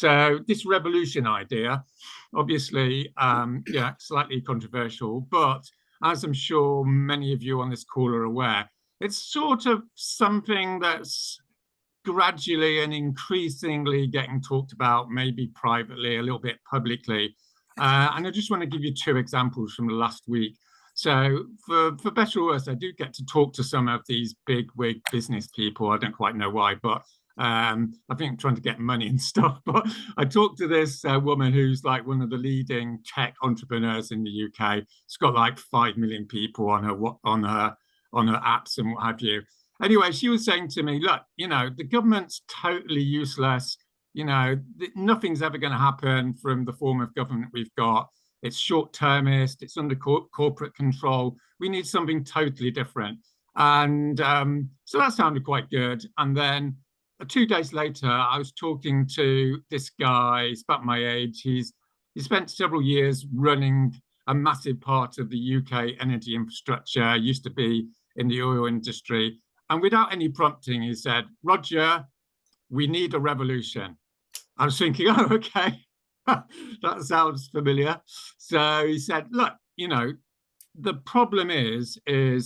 So this revolution idea, obviously, yeah, slightly controversial, but as I'm sure many of you on this call are aware, it's sort of something that's gradually and increasingly getting talked about, maybe privately, a little bit publicly. And I just want to give you two examples from the last week. So for better or worse, I do get to talk to some of these big wig business people. I don't quite know why, but I think I'm trying to get money and stuff. But I talked to this woman who's like one of the leading tech entrepreneurs in the UK. She's got like 5 million people on her apps and what have you. Anyway, she was saying to me, look, the government's totally useless. Nothing's ever going to happen from the form of government we've got. It's short-termist. It's under corporate control. We need something totally different. And so that sounded quite good. And then 2 days later, I was talking to this guy. He's about my age. He spent several years running a massive part of the UK energy infrastructure. Used to be in the oil industry. And without any prompting, he said, Roger, we need a revolution. I was thinking, oh, okay, that sounds familiar. So he said, look, the problem is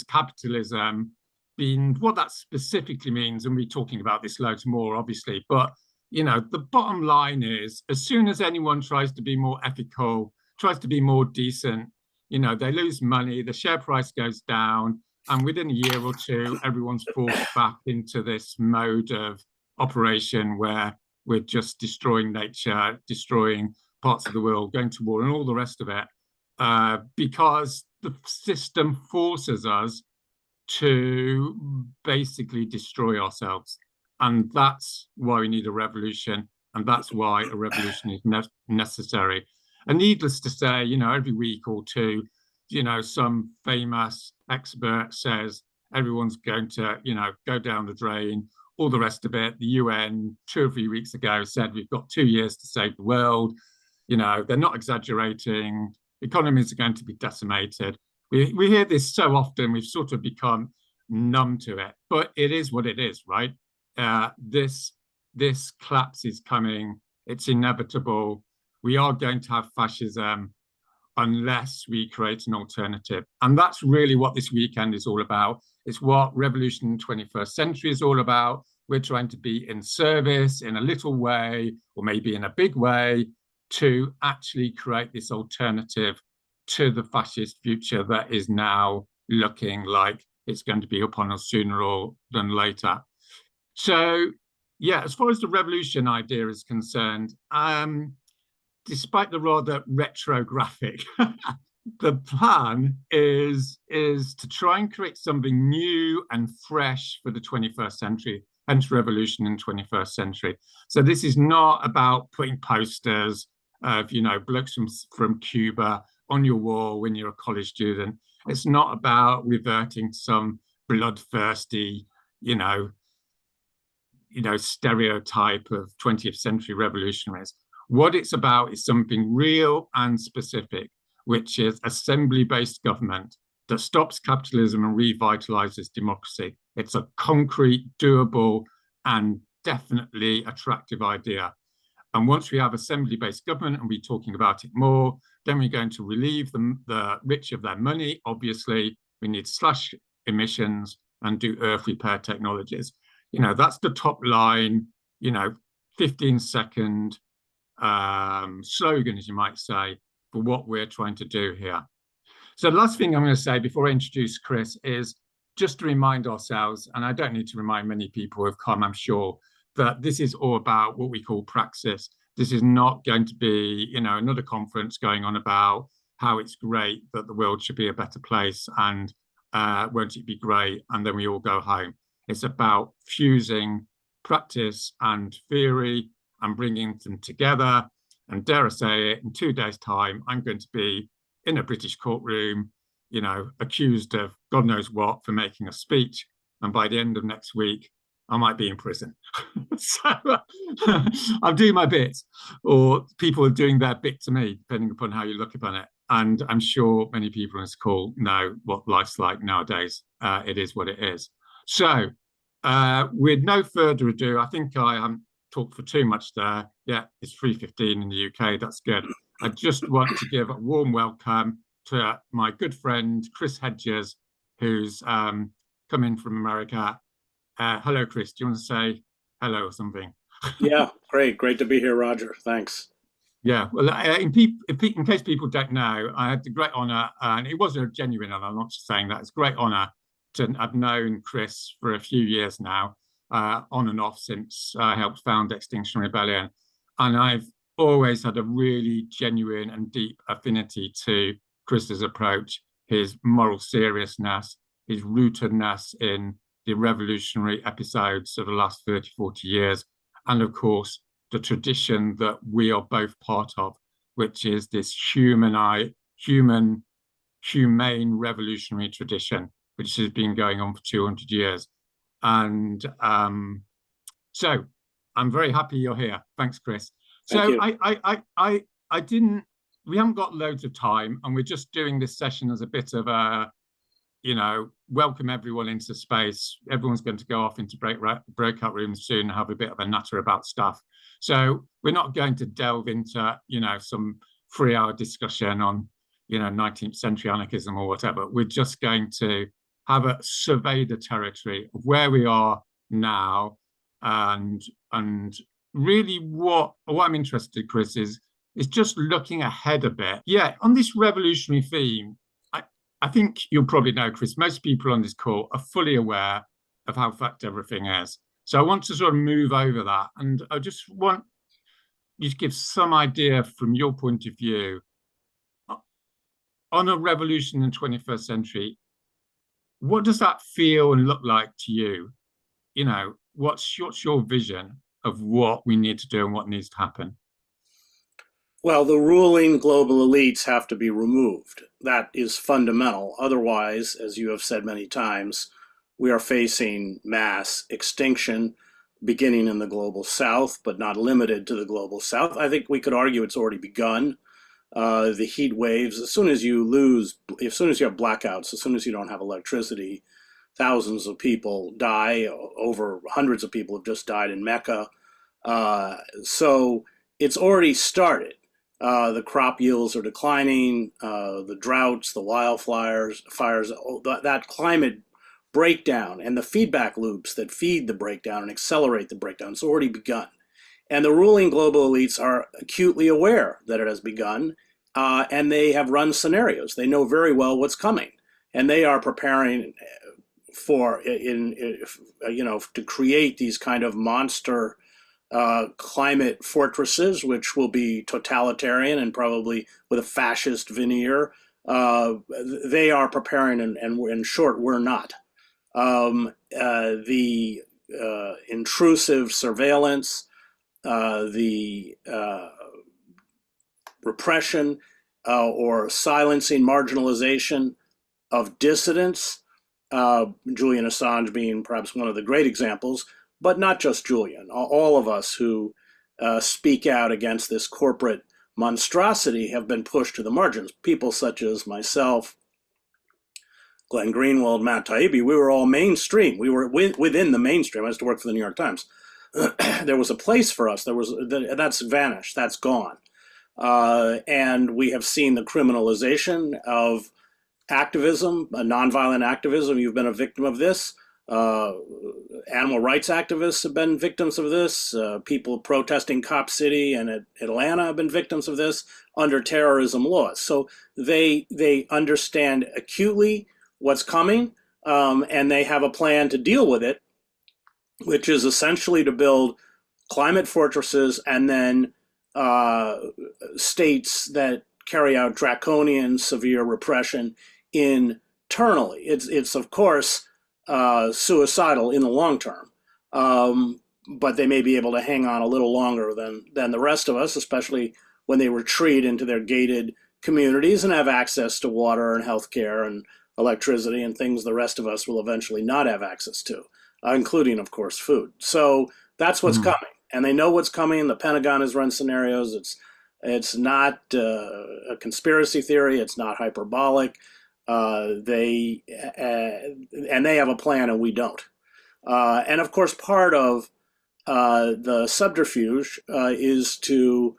capitalism being what that specifically means, and we're talking about this loads more, obviously, but, the bottom line is as soon as anyone tries to be more ethical, tries to be more decent, they lose money, the share price goes down, and within a year or two, everyone's forced back into this mode of operation where we're just destroying nature, destroying parts of the world, going to war and all the rest of it, because the system forces us to basically destroy ourselves. And that's why we need a revolution. And that's why a revolution is necessary. And needless to say, every week or two, some famous expert says everyone's going to, go down the drain, all the rest of it. The UN 2 or 3 weeks ago said we've got 2 years to save the world. They're not exaggerating. Economies are going to be decimated. We hear this so often, we've sort of become numb to it, but it is what it is, right? This collapse is coming. It's inevitable. We are going to have fascism unless we create an alternative. And that's really what this weekend is all about. It's what Revolution in the 21st Century is all about. We're trying to be in service in a little way, or maybe in a big way, to actually create this alternative to the fascist future that is now looking like it's going to be upon us sooner than later. So, yeah, as far as the revolution idea is concerned, despite the rather retrographic, the plan is to try and create something new and fresh for the 21st century, hence revolution in the 21st century. So this is not about putting posters of, blokes from Cuba on your wall when you're a college student. It's not about reverting to some bloodthirsty, stereotype of 20th century revolutionaries. What it's about is something real and specific, which is assembly-based government that stops capitalism and revitalizes democracy. It's a concrete, doable, and definitely attractive idea. And once we have assembly-based government, and we're talking about it more, then we're going to relieve the rich of their money. Obviously, we need to slash emissions and do earth repair technologies. That's the top line, 15-second slogan, as you might say, for what we're trying to do here. So the last thing I'm going to say before I introduce Chris is just to remind ourselves, and I don't need to remind many people who have come, I'm sure, that this is all about what we call praxis. This is not going to be, another conference going on about how it's great that the world should be a better place and won't it be great, and then we all go home. It's about fusing practice and theory and bringing them together. And dare I say it, in 2 days' time, I'm going to be in a British courtroom, accused of God knows what for making a speech. And by the end of next week, I might be in prison. So I'll do my bit, or people are doing their bit to me, depending upon how you look upon it. And I'm sure many people in this call know what life's like nowadays. It is what it is. So with no further ado, I think I am talk for too much there. Yeah, it's 3:15 in the UK. That's good. I just want to give a warm welcome to my good friend, Chris Hedges, who's come in from America. Hello, Chris. Do you want to say hello or something? Yeah, great to be here, Roger. Thanks. Yeah, well, in case people don't know, I had the great honour, and it was a genuine honour, I'm not just saying that, it's a great honour to have known Chris for a few years now, on and off since I helped found Extinction Rebellion. And I've always had a really genuine and deep affinity to Chris's approach, his moral seriousness, his rootedness in the revolutionary episodes of the last 30, 40 years, and of course, the tradition that we are both part of, which is this humane revolutionary tradition, which has been going on for 200 years. And so I'm very happy you're here. Thanks, Chris. Thank So you. I didn't, we haven't got loads of time, and we're just doing this session as a bit of a, welcome everyone into space. Everyone's going to go off into breakout rooms soon and have a bit of a natter about stuff. So we're not going to delve into, some 3-hour discussion on, 19th century anarchism or whatever. We're just going to have a survey the territory of where we are now, and really what I'm interested, Chris, is just looking ahead a bit. Yeah, on this revolutionary theme, I think you'll probably know, Chris, most people on this call are fully aware of how fucked everything is. So I want to sort of move over that. And I just want you to give some idea from your point of view on a revolution in the 21st century. What does that feel and look like to you? What's your vision of what we need to do and what needs to happen? Well, the ruling global elites have to be removed. That is fundamental. Otherwise, as you have said many times, we are facing mass extinction beginning in the global south, but not limited to the global south. I think we could argue it's already begun. The heat waves, as soon as you have blackouts, as soon as you don't have electricity, thousands of people die. Over hundreds of people have just died in Mecca. So it's already started. The crop yields are declining, the droughts, the wildfires, that climate breakdown and the feedback loops that feed the breakdown and accelerate the breakdown, it's already begun. And the ruling global elites are acutely aware that it has begun, and they have run scenarios. They know very well what's coming, and they are preparing to create these kind of monster climate fortresses, which will be totalitarian and probably with a fascist veneer. They are preparing, and in short, we're not. The intrusive surveillance, the repression or silencing, marginalization of dissidents, Julian Assange being perhaps one of the great examples, but not just Julian. All of us who speak out against this corporate monstrosity have been pushed to the margins. People such as myself, Glenn Greenwald, Matt Taibbi, we were all mainstream. We were within the mainstream. I used to work for the New York Times. There was a place for us. That's vanished. That's gone. And we have seen the criminalization of activism, nonviolent activism. You've been a victim of this. Animal rights activists have been victims of this. People protesting Cop City and Atlanta have been victims of this under terrorism laws. So they understand acutely what's coming, and they have a plan to deal with it, which is essentially to build climate fortresses and then states that carry out draconian, severe repression internally. It's of course suicidal in the long term, but they may be able to hang on a little longer than the rest of us, especially when they retreat into their gated communities and have access to water and healthcare and electricity and things the rest of us will eventually not have access to, including, of course, food. So that's what's coming, and they know what's coming. The Pentagon has run scenarios. It's not a conspiracy theory. It's not hyperbolic. They have a plan, and we don't. And of course, part of the subterfuge is to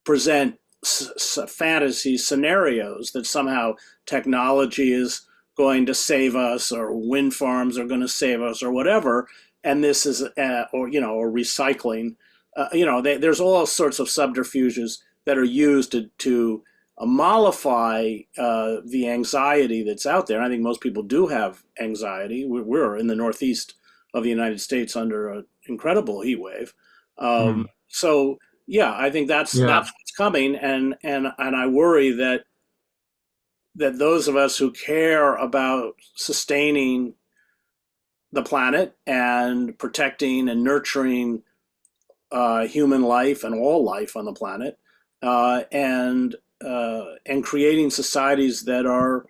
present fantasy scenarios that somehow technology is going to save us, or wind farms are going to save us, or whatever. And this is, or recycling. There's all sorts of subterfuges that are used to mollify the anxiety that's out there. I think most people do have anxiety. We're in the Northeast of the United States under an incredible heat wave. So yeah, I think that's what's coming, and I worry that those of us who care about sustaining the planet and protecting and nurturing human life and all life on the planet, and creating societies that are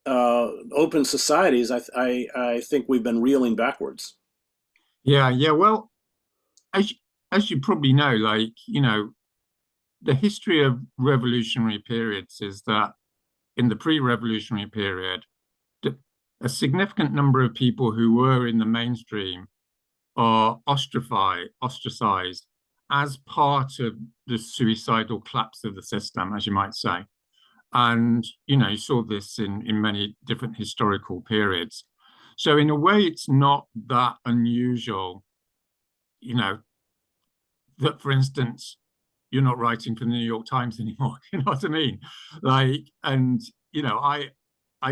open societies, I think we've been reeling backwards. Yeah. Well, as you probably know, the history of revolutionary periods is that in the pre-revolutionary period, a significant number of people who were in the mainstream are ostracized as part of the suicidal collapse of the system, as you might say. And, you saw this in many different historical periods. So in a way, it's not that unusual, that, for instance, you're not writing for the New York Times anymore. You know what I mean? I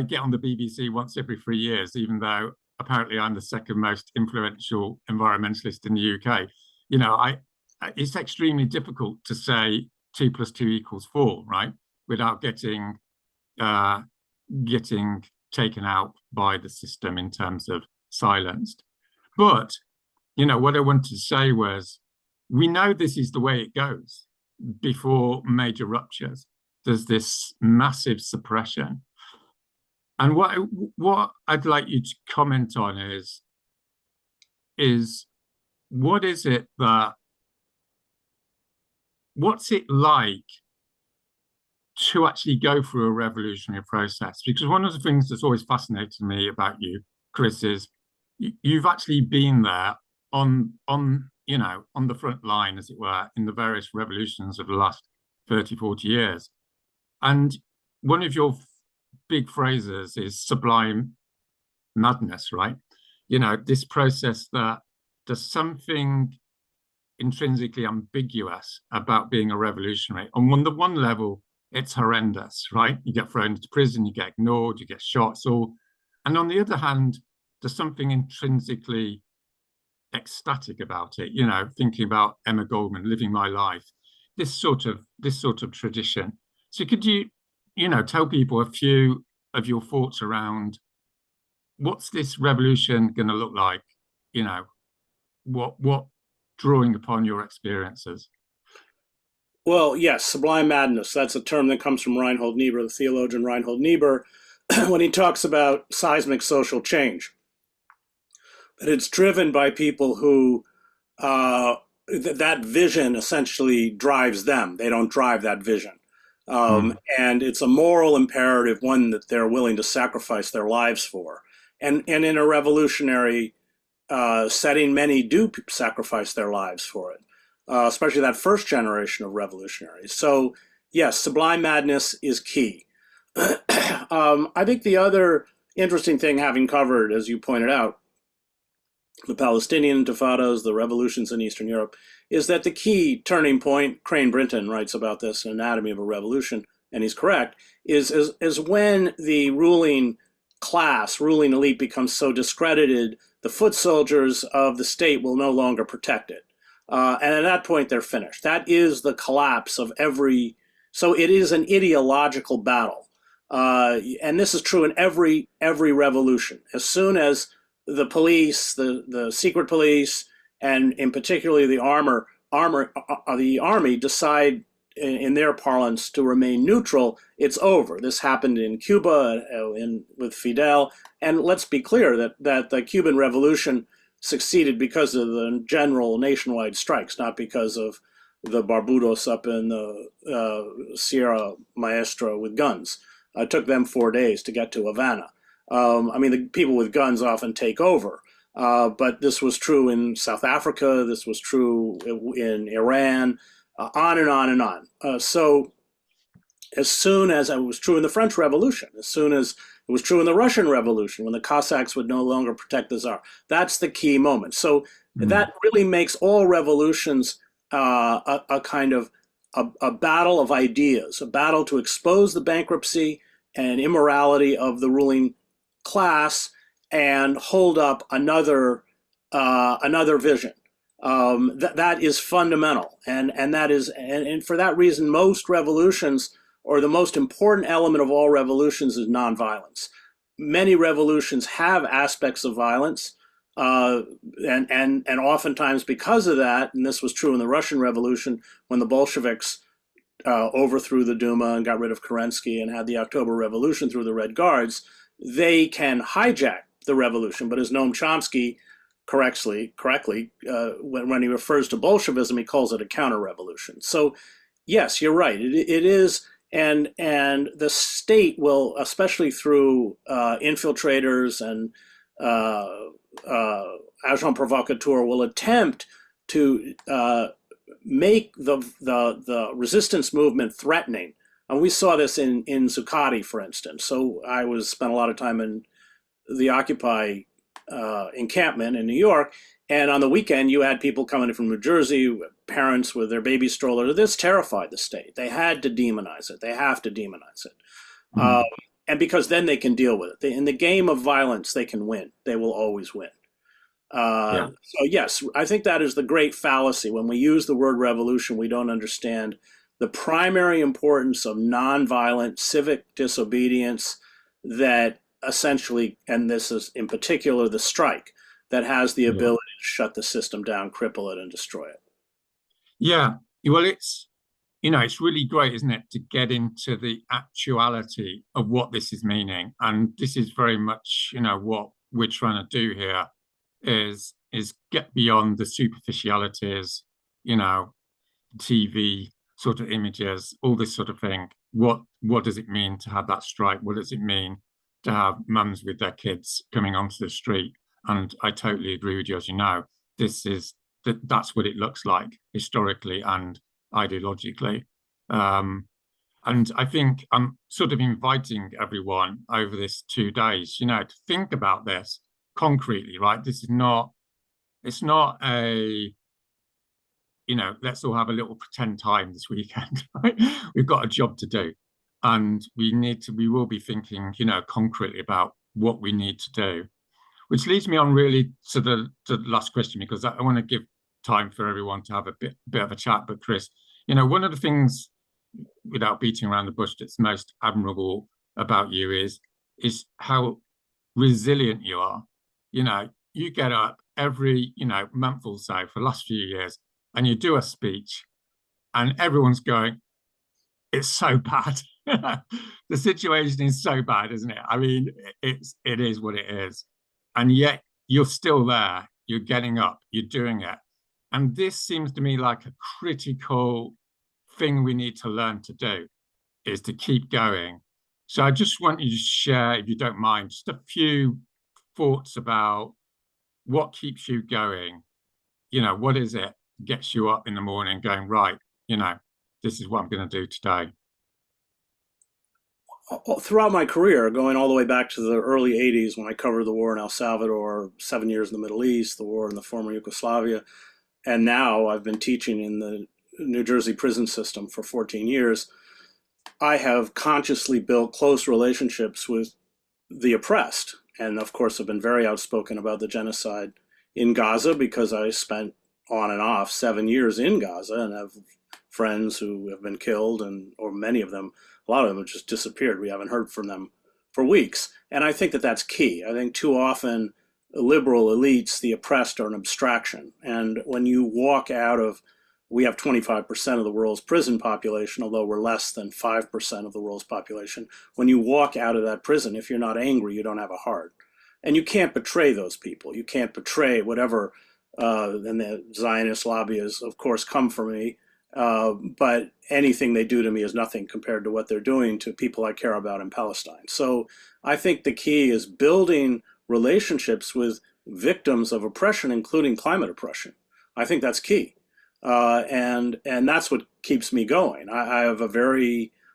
get on the BBC once every 3 years, even though apparently I'm the second most influential environmentalist in the UK. It's extremely difficult to say 2 + 2 = 4, right? Without getting taken out by the system in terms of silenced. But, what I wanted to say was, we know this is the way it goes before major ruptures. There's this massive suppression. And what I'd like you to comment on is what's it like to actually go through a revolutionary process? Because one of the things that's always fascinated me about you, Chris, is you've actually been there on the front line, as it were, in the various revolutions of the last 30, 40 years. And one of your big phrases is sublime madness, right? This process that there's something intrinsically ambiguous about being a revolutionary. On the one level, it's horrendous, right? You get thrown into prison, you get ignored, you get shot. And on the other hand, there's something intrinsically ecstatic about it, thinking about Emma Goldman, living my life, this sort of tradition. So could you tell people a few of your thoughts around what's this revolution going to look like? What drawing upon your experiences? Well, yes, sublime madness. That's a term that comes from Reinhold Niebuhr, the theologian Reinhold Niebuhr, when he talks about seismic social change. That it's driven by people who that vision essentially drives them. They don't drive that vision. And it's a moral imperative, one that they're willing to sacrifice their lives for. And in a revolutionary setting, many do sacrifice their lives for it, especially that first generation of revolutionaries. So yes, sublime madness is key. I think the other interesting thing, having covered, as you pointed out, the Palestinian intifadas, the revolutions in Eastern Europe, is that the key turning point, Crane Brinton writes about this in Anatomy of a Revolution, and he's correct, is when the ruling class, ruling elite becomes so discredited, the foot soldiers of the state will no longer protect it. And at that point, they're finished. That is the collapse of every, so it is an ideological battle. And this is true in every revolution. As soon as the police, the secret police, and in particular the army decide in their parlance to remain neutral, it's over. This happened in Cuba with Fidel, and let's be clear that the Cuban Revolution succeeded because of the general nationwide strikes, not because of the barbudos up in the Sierra Maestra with guns. It took them 4 days to get to Havana. The people with guns often take over. But this was true in South Africa. This was true in Iran, on and on and on. So as soon as it was true in the French Revolution, as soon as it was true in the Russian Revolution, when the Cossacks would no longer protect the Tsar, that's the key moment. So that really makes all revolutions a kind of a battle of ideas, a battle to expose the bankruptcy and immorality of the ruling class and hold up another vision. That is fundamental, and for that reason, most revolutions, or the most important element of all revolutions, is nonviolence. Many revolutions have aspects of violence, and oftentimes because of that, and this was true in the Russian Revolution when the Bolsheviks overthrew the Duma and got rid of Kerensky and had the October Revolution through the Red Guards, they can hijack the revolution. But as Noam Chomsky correctly, when he refers to Bolshevism, he calls it a counter-revolution. So yes, you're right. It is, and the state will, especially through infiltrators and agents provocateurs, will attempt to make the resistance movement threatening. And we saw this in Zuccotti, for instance. So I spent a lot of time in the Occupy encampment in New York, and on the weekend you had people coming in from New Jersey, parents with their baby strollers. This terrified the state. They had to demonize it. They have to demonize it, and because then they can deal with it. In the game of violence, they can win. They will always win. So yes, I think that is the great fallacy. When we use the word revolution, we don't understand the primary importance of nonviolent civic disobedience that essentially, and this is in particular the strike, that has the ability to shut the system down, cripple it, and destroy it. Yeah, well, it's really great, isn't it, to get into the actuality of what this is meaning. And this is very much, what we're trying to do here is get beyond the superficialities, TV sort of images, all this sort of thing. What does it mean to have that strike? What does it mean to have mums with their kids coming onto the street? And I totally agree with you, as you know, that's what it looks like historically and ideologically. And I think I'm sort of inviting everyone over this 2 days, to think about this concretely, right? It's not a, let's all have a little pretend time this weekend, right? We've got a job to do. And we will be thinking, concretely about what we need to do, which leads me on really to the last question, because I want to give time for everyone to have a bit of a chat. But Chris, one of the things, without beating around the bush, that's most admirable about you is how resilient you are. You get up every, month or so for the last few years and you do a speech and everyone's going, it's so bad. The situation is so bad, isn't it? I mean, it is what it is. And yet you're still there. You're getting up. You're doing it. And this seems to me like a critical thing we need to learn to do, is to keep going. So I just want you to share, if you don't mind, just a few thoughts about what keeps you going. What is it gets you up in the morning going, right, this is what I'm going to do today. Throughout my career, going all the way back to the early 80s when I covered the war in El Salvador, 7 years in the Middle East, the war in the former Yugoslavia, and now I've been teaching in the New Jersey prison system for 14 years, I have consciously built close relationships with the oppressed. And of course, I've been very outspoken about the genocide in Gaza because I spent on and off 7 years in Gaza and have friends who have been killed, or many of them, a lot of them have just disappeared. We haven't heard from them for weeks. And I think that that's key. I think too often liberal elites, the oppressed, are an abstraction. And when you walk out of, we have 25% of the world's prison population, although we're less than 5% of the world's population. When you walk out of that prison, if you're not angry, you don't have a heart. And you can't betray those people. You can't betray whatever, and the Zionist lobbyists, of course, come for me. But anything they do to me is nothing compared to what they're doing to people I care about in Palestine. So I think the key is building relationships with victims of oppression, including climate oppression. I think that's key. And that's what keeps me going. I have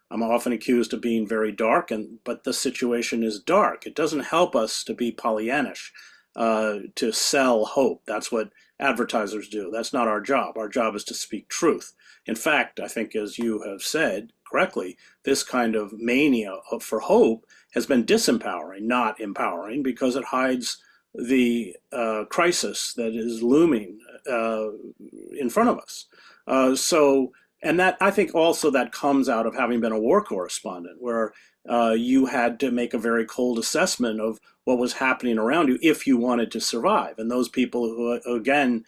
I'm often accused of being very dark, but the situation is dark. It doesn't help us to be Pollyannish, to sell hope. That's what advertisers do. That's not our job. Our job is to speak truth. In fact, I think, as you have said correctly, this kind of mania for hope has been disempowering, not empowering, because it hides the crisis that is looming in front of us. And that, I think also that comes out of having been a war correspondent, where you had to make a very cold assessment of what was happening around you if you wanted to survive. And those people who, again,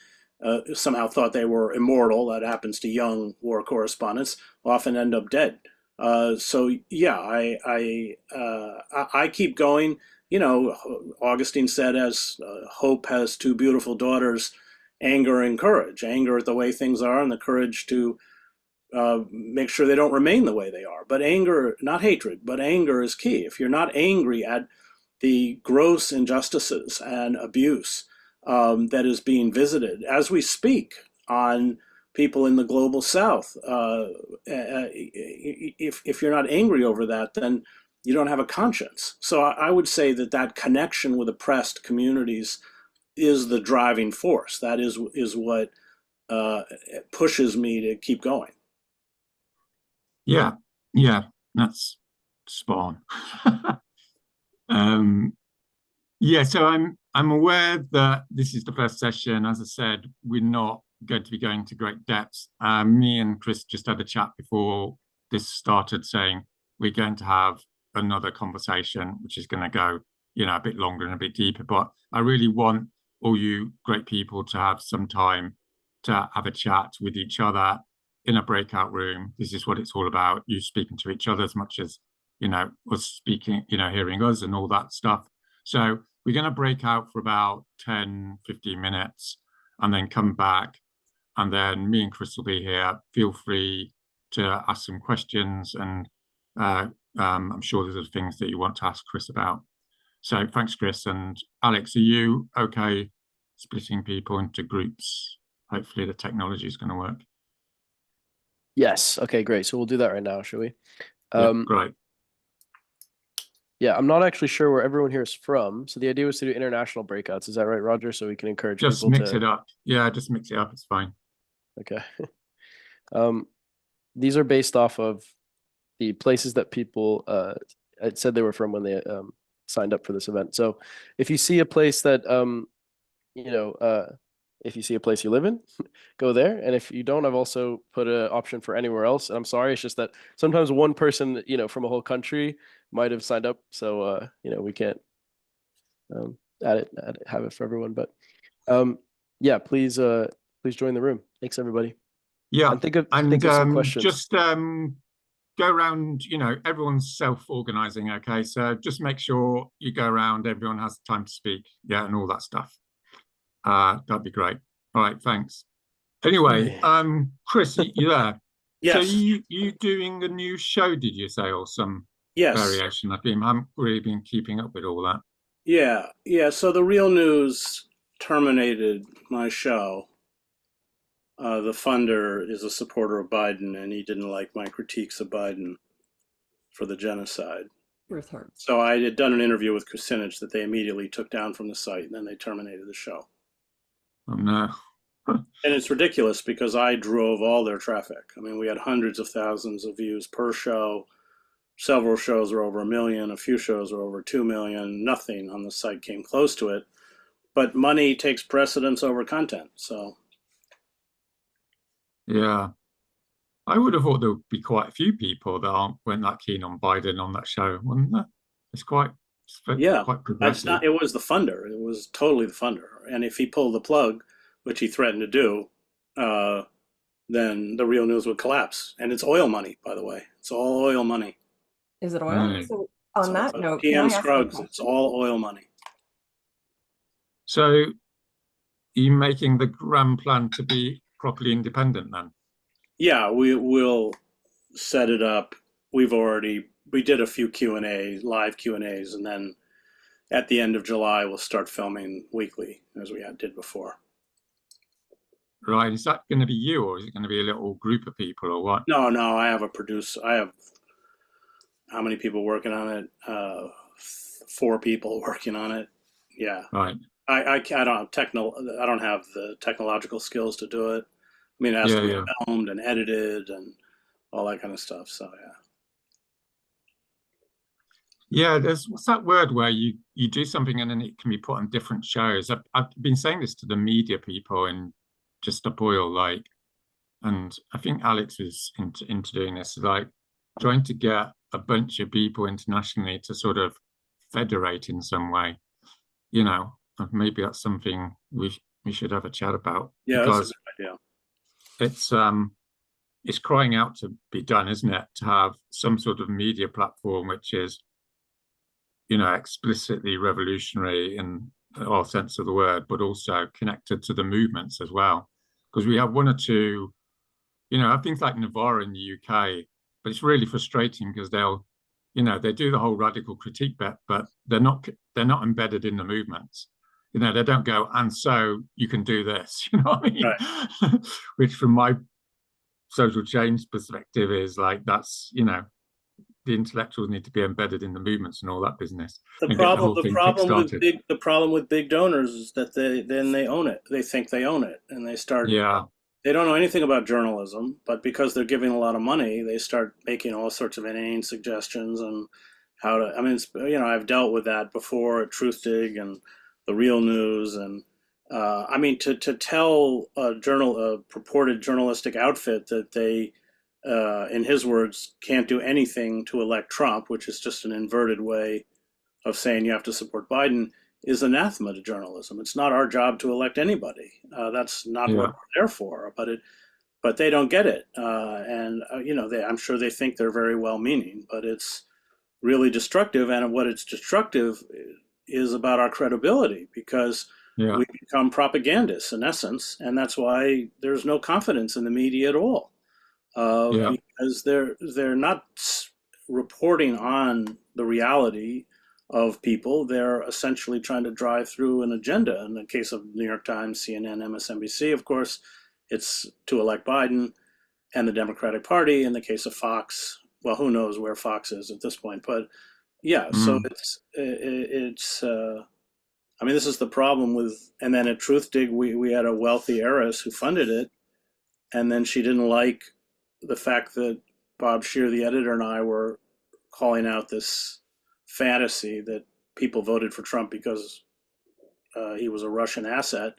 somehow thought they were immortal, that happens to young war correspondents, often end up dead. So yeah, I keep going. You know, Augustine said, as hope has two beautiful daughters, anger and courage. Anger at the way things are, and the courage to make sure they don't remain the way they are. But anger, not hatred, but anger is key. If you're not angry at the gross injustices and abuse that is being visited as we speak on people in the global South, if you're not angry over that, then you don't have a conscience. So I would say that connection with oppressed communities is the driving force. That is what pushes me to keep going. Yeah, that's spot on. Yeah, so I'm aware that this is the first session. As I said, we're not going to be going to great depths. Me and Chris just had a chat before this started, saying we're going to have another conversation, which is going to go, a bit longer and a bit deeper. But I really want all you great people to have some time to have a chat with each other in a breakout room. This is what it's all about. You speaking to each other as much as, us speaking, hearing us and all that stuff. So we're going to break out for about 10, 15 minutes and then come back. And then me and Chris will be here. Feel free to ask some questions. And I'm sure there's other things that you want to ask Chris about. So thanks, Chris. And Alex, are you okay splitting people into groups? Hopefully the technology is going to work. Yes. Okay, great. So we'll do that right now, shall we? Great. Yeah, I'm not actually sure where everyone here is from. So the idea was to do international breakouts. Is that right, Roger? So we can encourage just people mix it up. Yeah, just mix it up. It's fine. Okay. These are based off of the places that people said they were from when they signed up for this event. So if you see a place that, if you see a place you live in, go there. And if you don't, I've also put an option for anywhere else. And I'm sorry, it's just that sometimes one person, from a whole country might have signed up. So, we can't have it for everyone. But yeah, please join the room. Thanks, everybody. Yeah. And think of some questions. Just go around, everyone's self-organizing. Okay. So just make sure you go around, everyone has time to speak. Yeah. And all that stuff. That'd be great. All right, thanks. Anyway, Chris, you there? Yes. So you doing a new show, did you say, or some variation? I haven't really been keeping up with all that. Yeah. So the Real News terminated my show. The funder is a supporter of Biden, and he didn't like my critiques of Biden for the genocide. Ruth Hart. So I had done an interview with Kucinich that they immediately took down from the site, and then they terminated the show. Oh, no. And it's ridiculous because I drove all their traffic. I mean, we had hundreds of thousands of views per show. Several shows were over 1 million. A few shows were over 2 million. Nothing on the site came close to it. But money takes precedence over content. So, yeah. I would have thought there would be quite a few people that weren't that keen on Biden on that show, wasn't there? It's quite progressive. It was the funder. It was totally the funder. And if he pulled the plug, which he threatened to do, then the Real News would collapse. And it's oil money, by the way. It's all oil money. Is it oil? So on that note, PM Scruggs, it's all oil money. So are you making the grand plan to be properly independent then? Yeah, we will set it up. We did a few live Q&As, and then at the end of July, we'll start filming weekly as we did before. Right. Is that going to be you, or is it going to be a little group of people, or what? No, I have a producer. I have how many people working on it? 4 people working on it. Yeah. Right. I don't have the technological skills to do it. I mean, it has to be filmed and edited and all that kind of stuff. So yeah. What's that word where you do something and then it can be put on different shows? I've been saying this to the media people in Just Stop Oil, like, and I think Alex was into doing this, like trying to get a bunch of people internationally to sort of federate in some way, you know. Maybe that's something we should have a chat about. Yeah, because that's a good idea. It's crying out to be done, isn't it? To have some sort of media platform which is, you know, explicitly revolutionary in all sense of the word, but also connected to the movements as well. Because we have one or two, you know, things like Navarre in the UK, but it's really frustrating because they'll, you know, they do the whole radical critique bit, but they're not embedded in the movements. You know, they don't go, and so you can do this, you know what I mean? Right. Which from my social change perspective is like, that's, you know, the intellectuals need to be embedded in the movements and all that business. The problem with big donors is that they own it. They think they own it, and they start. Yeah. They don't know anything about journalism, but because they're giving a lot of money, they start making all sorts of inane suggestions on how to. I mean, you know, I've dealt with that before at Truthdig and the Real News, and I mean, to tell a purported journalistic outfit that they, in his words, can't do anything to elect Trump, which is just an inverted way of saying you have to support Biden, is anathema to journalism. It's not our job to elect anybody. That's not what we're there for. But they don't get it, and you know, I'm sure they think they're very well-meaning, but it's really destructive. And what it's destructive is about our credibility, because we become propagandists in essence, and that's why there's no confidence in the media at all, because they're not reporting on the reality of people. They're essentially trying to drive through an agenda. In the case of New York Times, CNN, MSNBC, of course, it's to elect Biden and the Democratic Party. In the case of Fox, well, who knows where Fox is at this point, but yeah, so it's I mean, this is the problem with, and then at Truthdig, we had a wealthy heiress who funded it, and then she didn't like the fact that Bob Scheer, the editor, and I were calling out this fantasy that people voted for Trump because he was a Russian asset,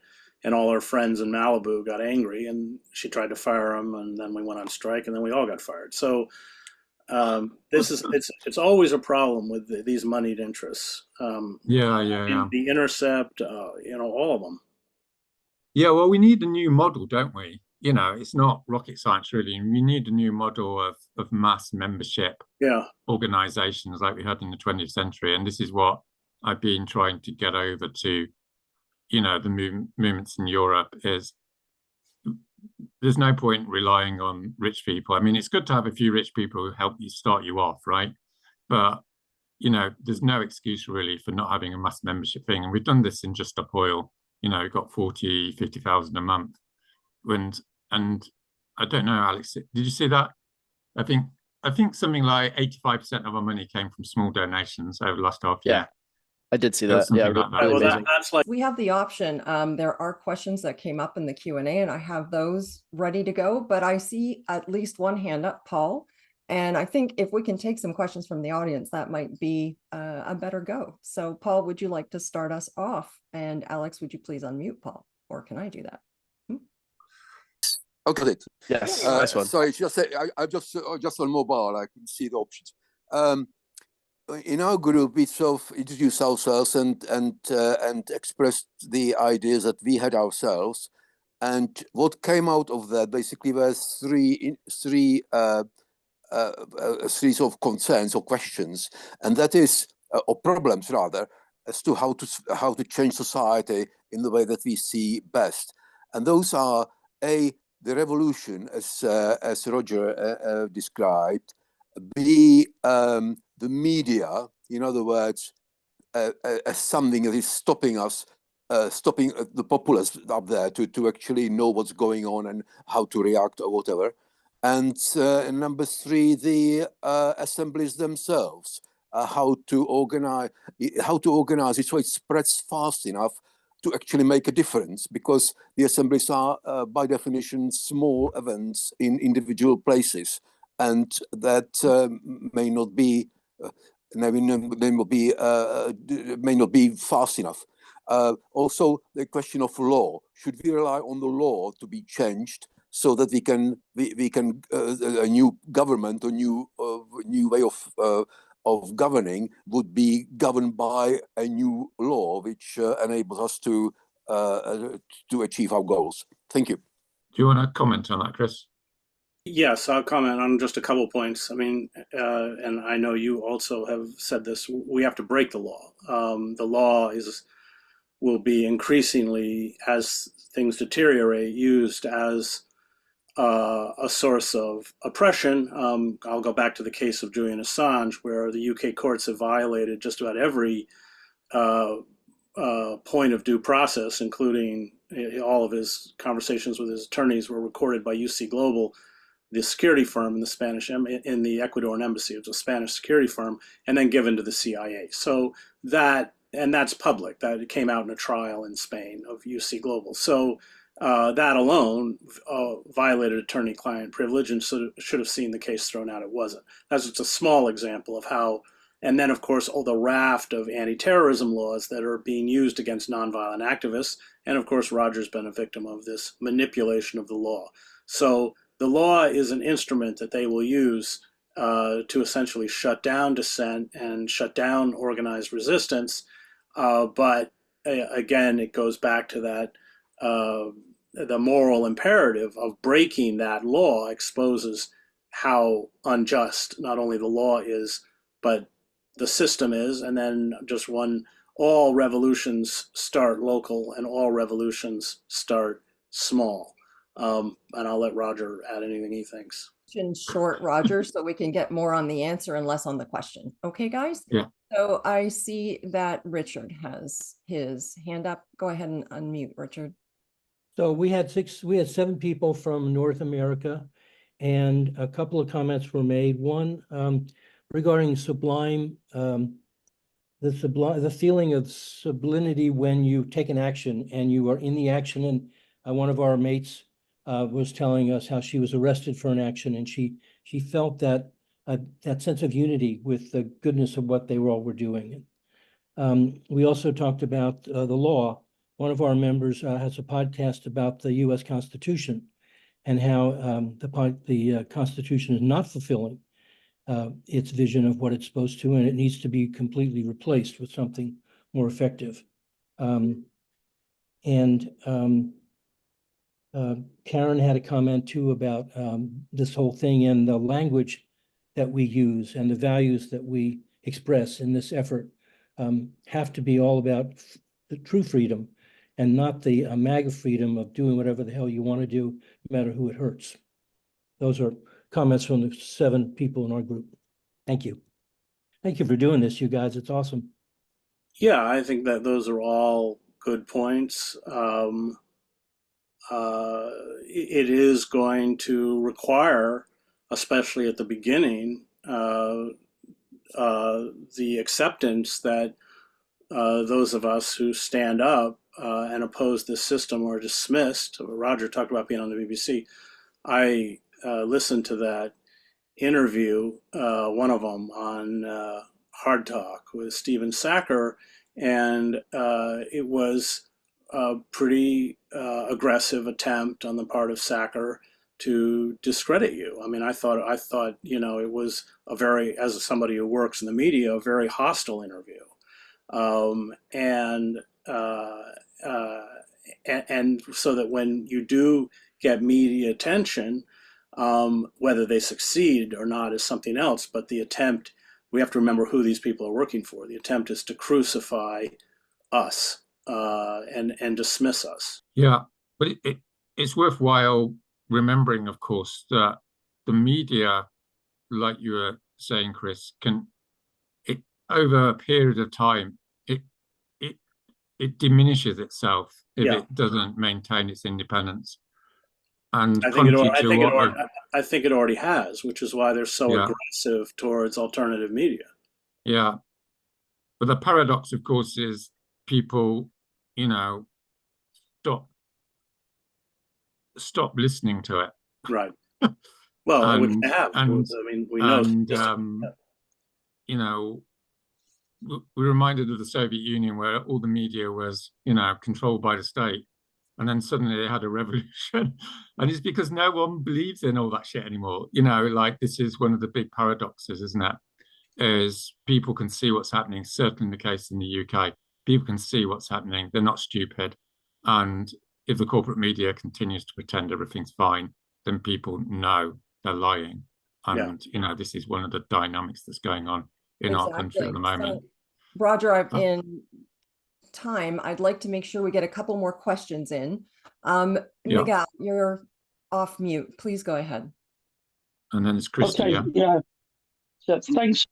and all our friends in Malibu got angry, and she tried to fire him, and then we went on strike, and then we all got fired. So it's always a problem with these moneyed interests. The Intercept, you know, all of them. Yeah, well, we need a new model, don't we? You know, it's not rocket science, really. We need a new model of mass membership organizations like we had in the 20th century. And this is what I've been trying to get over to, you know, the movements in Europe, is there's no point relying on rich people. I mean, it's good to have a few rich people who help you start you off, right? But, you know, there's no excuse really for not having a mass membership thing. And we've done this in Just Stop Oil. You know, got 40, 50,000 a month. And I don't know, Alex, did you see that? I think something like 85% of our money came from small donations over the last half year. Yeah, I did see that. Yeah, like that. Well, that's like, we have the option. There are questions that came up in the Q&A, and I have those ready to go, but I see at least one hand up, Paul. And I think if we can take some questions from the audience, that might be a better go. So Paul, would you like to start us off? And Alex, would you please unmute Paul? Or can I do that? Okay. Yes, nice one. Sorry, I just on mobile, I couldn't see the options. In our group, we sort of introduced ourselves and expressed the ideas that we had ourselves. And what came out of that basically was three sort of concerns or questions, and that is, or problems rather, as to how to change society in the way that we see best. And those are the revolution, as Roger described, B, the media, in other words, as something that is stopping us, stopping the populace up there to actually know what's going on and how to react or whatever. And number three, the assemblies themselves, how to organize it so it spreads fast enough to actually make a difference, because the assemblies are by definition small events in individual places, and that may not be may not be fast enough. Also, the question of law: should we rely on the law to be changed so that we can a new government, a new way of governing would be governed by a new law which enables us to achieve our goals? Thank you. Do you want to comment on that, Chris? Yes, I'll comment on just a couple of points. I mean, and I know you also have said this, we have to break the law. The law will be increasingly, as things deteriorate, used as a source of oppression. I'll go back to the case of Julian Assange, where the UK courts have violated just about every point of due process, including all of his conversations with his attorneys were recorded by UC Global, the security firm in the Ecuadorian embassy. It was a Spanish security firm, and then given to the CIA. So that's public. That came out in a trial in Spain of UC Global. So that alone violated attorney-client privilege, and should have seen the case thrown out. It wasn't. That's just a small example of how. And then, of course, all the raft of anti-terrorism laws that are being used against nonviolent activists. And of course, Roger's been a victim of this manipulation of the law. So the law is an instrument that they will use to essentially shut down dissent and shut down organized resistance. But again, it goes back to that the moral imperative of breaking that law exposes how unjust not only the law is, but the system is. And then just all revolutions start local and all revolutions start small. And I'll let Roger add anything he thinks. In short, Roger, so we can get more on the answer and less on the question. Okay, guys? Yeah. So I see that Richard has his hand up. Go ahead and unmute, Richard. So we had 7 people from North America, and a couple of comments were made. One, regarding Sublime, the feeling of sublimity when you take an action and you are in the action. And one of our mates was telling us how she was arrested for an action, and she felt that sense of unity with the goodness of what they all were doing. We also talked about the law. One of our members has a podcast about the U.S. Constitution and how the Constitution is not fulfilling its vision of what it's supposed to, and it needs to be completely replaced with something more effective. Karen had a comment too about this whole thing and the language that we use and the values that we express in this effort have to be all about the true freedom and not the MAGA freedom of doing whatever the hell you want to do, no matter who it hurts. Those are comments from the 7 people in our group. Thank you. Thank you for doing this, you guys. It's awesome. Yeah, I think that those are all good points. It is going to require, especially at the beginning, the acceptance that those of us who stand up and oppose this system are dismissed. Roger talked about being on the BBC. I listened to that interview, one of them on Hard Talk with Stephen Sacker, and it was a pretty aggressive attempt on the part of Sacker to discredit you. I mean, I thought, it was a very, as somebody who works in the media, a very hostile interview. And so that when you do get media attention, whether they succeed or not is something else, but the attempt, we have to remember who these people are working for. The attempt is to crucify us and dismiss us. Yeah, but it's worthwhile remembering, of course, that the media, like you were saying, Chris, over a period of time, it diminishes itself if Yeah. it doesn't maintain its independence. And I think it contrary already has, which is why they're so yeah, aggressive towards alternative media. yeah. But the paradox, of course, is people, you know, stop listening to it. Right. Well, which And they have. and I mean, we know. you know, we're reminded of the Soviet Union, where all the media was, you know, controlled by the state, and then suddenly they had a revolution, and it's because no one believes in all that shit anymore. You know, like, this is one of the big paradoxes, isn't it? Is people can see what's happening. Certainly the case in the UK. People can see what's happening. They're not stupid, and if the corporate media continues to pretend everything's fine, then people know they're lying. And you know, this is one of the dynamics that's going on in our country at the moment. So, Roger, in time, I'd like to make sure we get a couple more questions in. Miguel, you're off mute. Please go ahead. And then it's Christy. Okay, yeah. So thanks,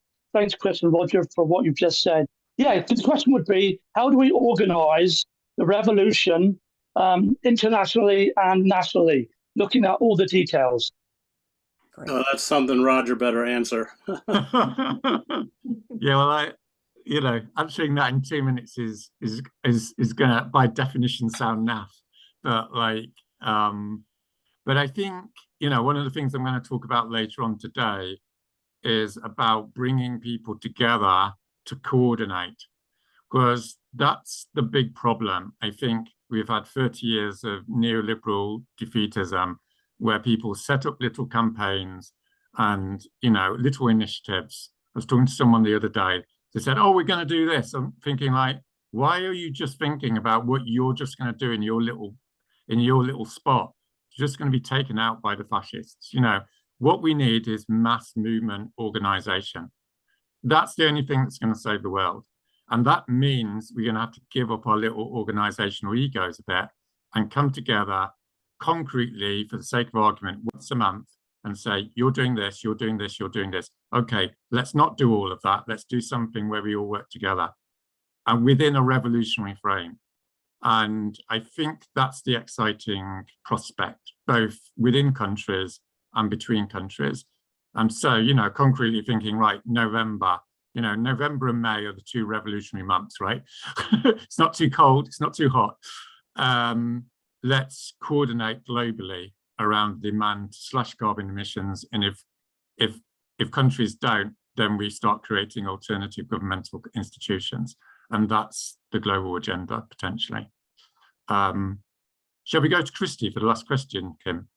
Chris and Roger, for what you've just said. Yeah, the question would be, how do we organize the revolution internationally and nationally, looking at all the details? Great. Oh, that's something Roger better answer. Yeah, well, you know, answering that in 2 minutes is gonna, by definition, sound naff. But like, but I think, you know, one of the things I'm going to talk about later on today is about bringing people together to coordinate, because that's the big problem. I think we've had 30 years of neoliberal defeatism, where people set up little campaigns and, you know, little initiatives. I was talking to someone the other day. They said, "Oh, we're going to do this." I'm thinking, like, why are you just thinking about what you're just going to do in your little spot? You're just going to be taken out by the fascists. You know, what we need is mass movement organization. That's the only thing that's going to save the world. And that means we're going to have to give up our little organizational egos a bit and come together concretely, for the sake of argument, once a month, and say, you're doing this, you're doing this, you're doing this. Okay, let's not do all of that. Let's do something where we all work together and within a revolutionary frame. And I think that's the exciting prospect, both within countries and between countries. And so, you know, concretely thinking, right, November, you know, November and May are the two revolutionary months, right? It's not too cold, it's not too hot. Let's coordinate globally around demand/carbon emissions. And if countries don't, then we start creating alternative governmental institutions. And that's the global agenda, potentially. Shall we go to Christy for the last question, Kim?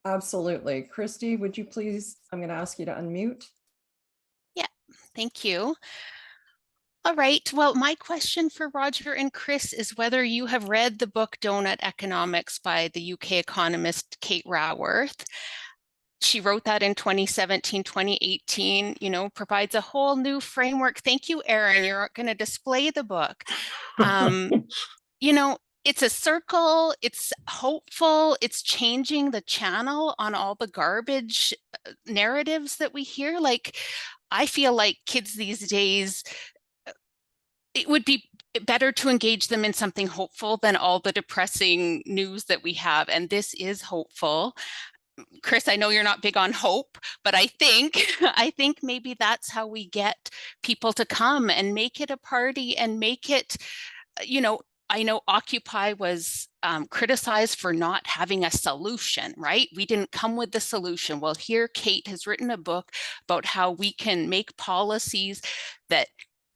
Absolutely. Christy, would you please, I'm going to ask you to unmute. Yeah, thank you. All right, well, my question for Roger and Chris is whether you have read the book Donut Economics by the UK economist Kate Raworth. She wrote that in 2017, 2018, you know, provides a whole new framework. Thank you, Erin. You're going to display the book. You know, it's a circle, it's hopeful, it's changing the channel on all the garbage narratives that we hear. Like, I feel like kids these days, it would be better to engage them in something hopeful than all the depressing news that we have. And this is hopeful. Chris, I know you're not big on hope, but I think maybe that's how we get people to come and make it a party and make it, you know, I know Occupy was criticized for not having a solution, right? We didn't come with the solution. Well, here Kate has written a book about how we can make policies that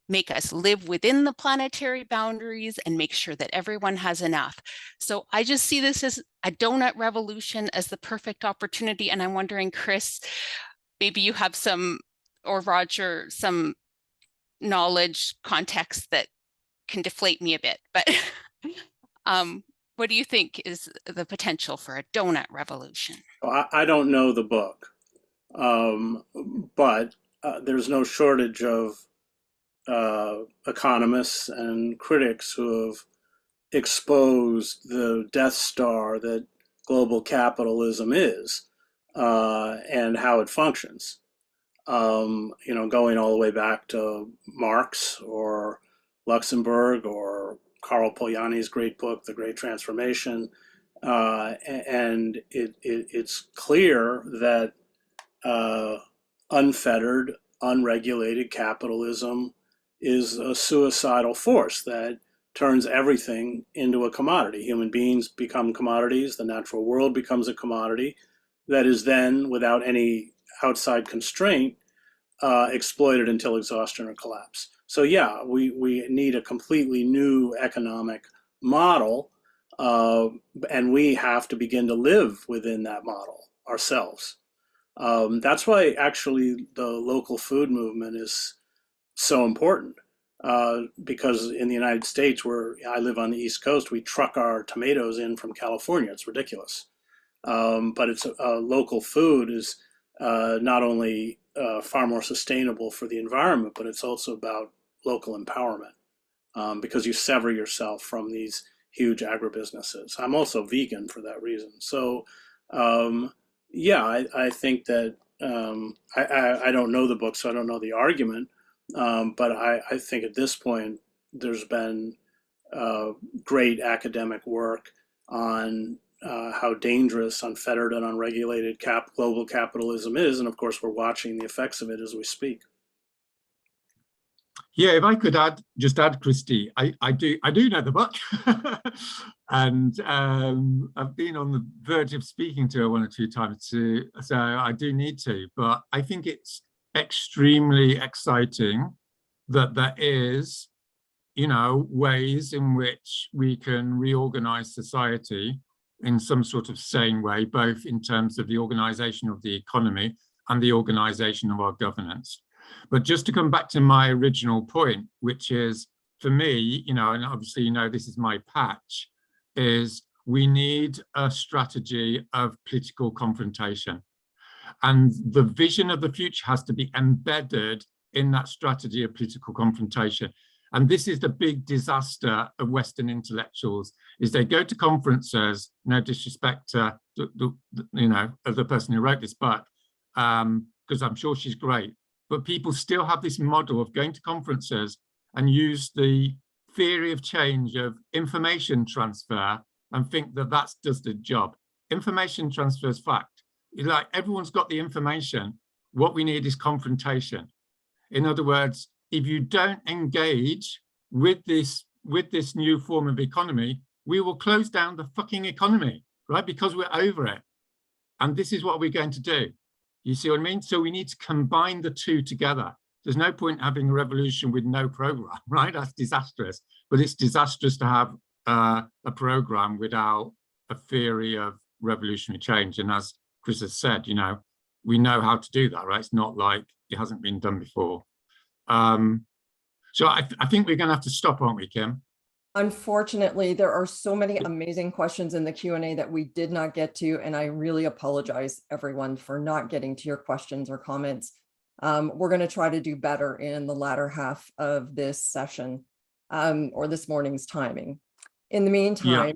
make us live within the planetary boundaries and make sure that everyone has enough. So I just see this as a donut revolution as the perfect opportunity. And I'm wondering, Chris, maybe you have some, or Roger, some knowledge, context that can deflate me a bit, but what do you think is the potential for a donut revolution? Well, I don't know the book, but there's no shortage of economists and critics who have exposed the Death Star that global capitalism is and how it functions. You know, going all the way back to Marx or Luxemburg or Carl Polanyi's great book, The Great Transformation. And it's clear that unfettered, unregulated capitalism is a suicidal force that turns everything into a commodity. Human beings become commodities. The natural world becomes a commodity that is then, without any outside constraint, exploited until exhaustion or collapse. So yeah, we need a completely new economic model, and we have to begin to live within that model ourselves. That's why actually the local food movement is so important, because in the United States, where I live on the East Coast, we truck our tomatoes in from California. It's ridiculous. But it's local food is not only far more sustainable for the environment, but it's also about local empowerment, because you sever yourself from these huge agribusinesses. I'm also vegan for that reason. So yeah, I think that I don't know the book, so I don't know the argument, but I think at this point there's been great academic work on how dangerous unfettered and unregulated global capitalism is, and of course we're watching the effects of it as we speak. Yeah, if I could just add, Christy, I do know the book, and I've been on the verge of speaking to her one or two times too, so I do need to. But I think it's extremely exciting that there is, ways in which we can reorganize society in some sort of sane way, both in terms of the organization of the economy and the organization of our governance. But just to come back to my original point, which is, for me, and obviously, this is my patch, is we need a strategy of political confrontation. And the vision of the future has to be embedded in that strategy of political confrontation. And this is the big disaster of Western intellectuals, is they go to conferences, no disrespect to the person who wrote this book, because I'm sure she's great, but people still have this model of going to conferences and use the theory of change of information transfer and think that that does the job. Information transfer is fact. Like, everyone's got the information. What we need is confrontation. In other words, if you don't engage with this new form of economy, we will close down the fucking economy, right? Because we're over it. And this is what we're going to do. You see what I mean? So we need to combine the two together. There's no point having a revolution with no program, right? That's disastrous. But it's disastrous to have a program without a theory of revolutionary change. And as Chris has said, we know how to do that, right? It's not like it hasn't been done before. So I think we're going to have to stop, aren't we, Kim? Unfortunately, there are so many amazing questions in the Q&A that we did not get to, and I really apologize, everyone, for not getting to your questions or comments. We're going to try to do better in the latter half of this session, or this morning's timing. In the meantime,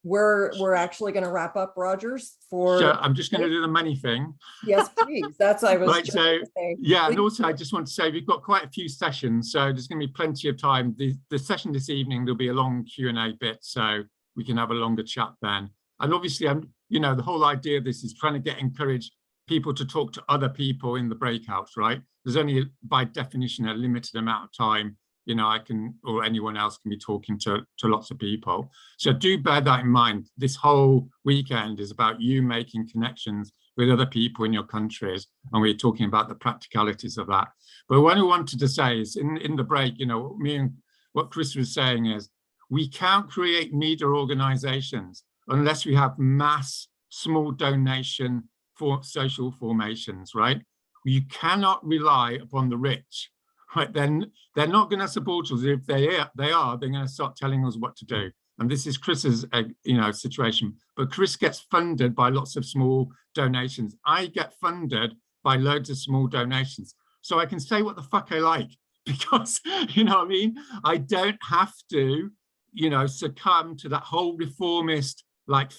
we're actually going to wrap up, Rogers. So I'm just going to do the money thing. Yes, please. That's I was right. So saying. Yeah, please. And also I just want to say we've got quite a few sessions, so there's going to be plenty of time. The session this evening, there'll be a long Q&A bit, so we can have a longer chat then. And obviously, the whole idea of this is trying to encourage people to talk to other people in the breakouts, right? There's only, by definition, a limited amount of time I can, or anyone else can be talking to lots of people. So do bear that in mind. This whole weekend is about you making connections with other people in your countries, and we're talking about the practicalities of that. But what I wanted to say is, in the break, me and what Chris was saying is, we can't create media organizations unless we have mass small donation for social formations, right? You cannot rely upon the rich. Right, then they're not going to support us. If they are, they're going to start telling us what to do. And this is Chris's, situation. But Chris gets funded by lots of small donations. I get funded by loads of small donations. So I can say what the fuck I like, because, I don't have to, succumb to that whole reformist,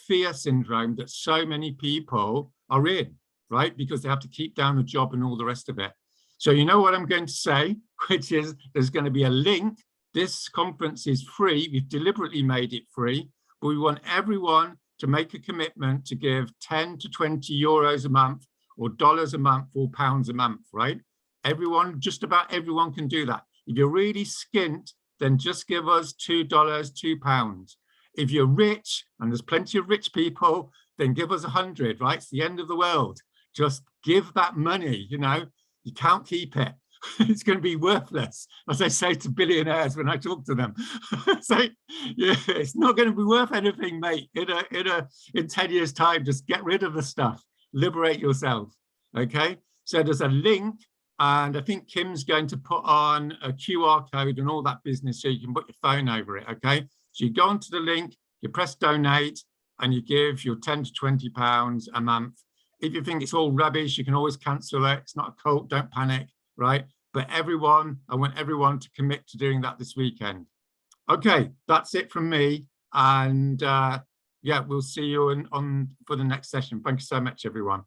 fear syndrome that so many people are in, right? Because they have to keep down the job and all the rest of it. So you know what I'm going to say, which is there's going to be a link This conference is free. We've deliberately made it free, but we want everyone to make a commitment to give 10 to 20 euros a month, or dollars a month, or pounds a month, right? Everyone, just about everyone can do that. If you're really skint, then just give us $2, £2. If you're rich, and there's plenty of rich people, then give us 100, right? It's the end of the world. Just give that money, you know, you can't keep it. It's going to be worthless, as I say to billionaires when I talk to them. So yeah, it's not going to be worth anything, mate. In 10 years' time, just get rid of the stuff. Liberate yourself. Okay. So there's a link, and I think Kim's going to put on a QR code and all that business, so you can put your phone over it. Okay. So you go onto the link, you press donate, and you give your 10 to 20 pounds a month. If you think it's all rubbish, you can always cancel it. It's not a cult. Don't panic. Right. But everyone, I want everyone to commit to doing that this weekend. Okay, that's it from me. And yeah, we'll see you on for the next session. Thank you so much, everyone.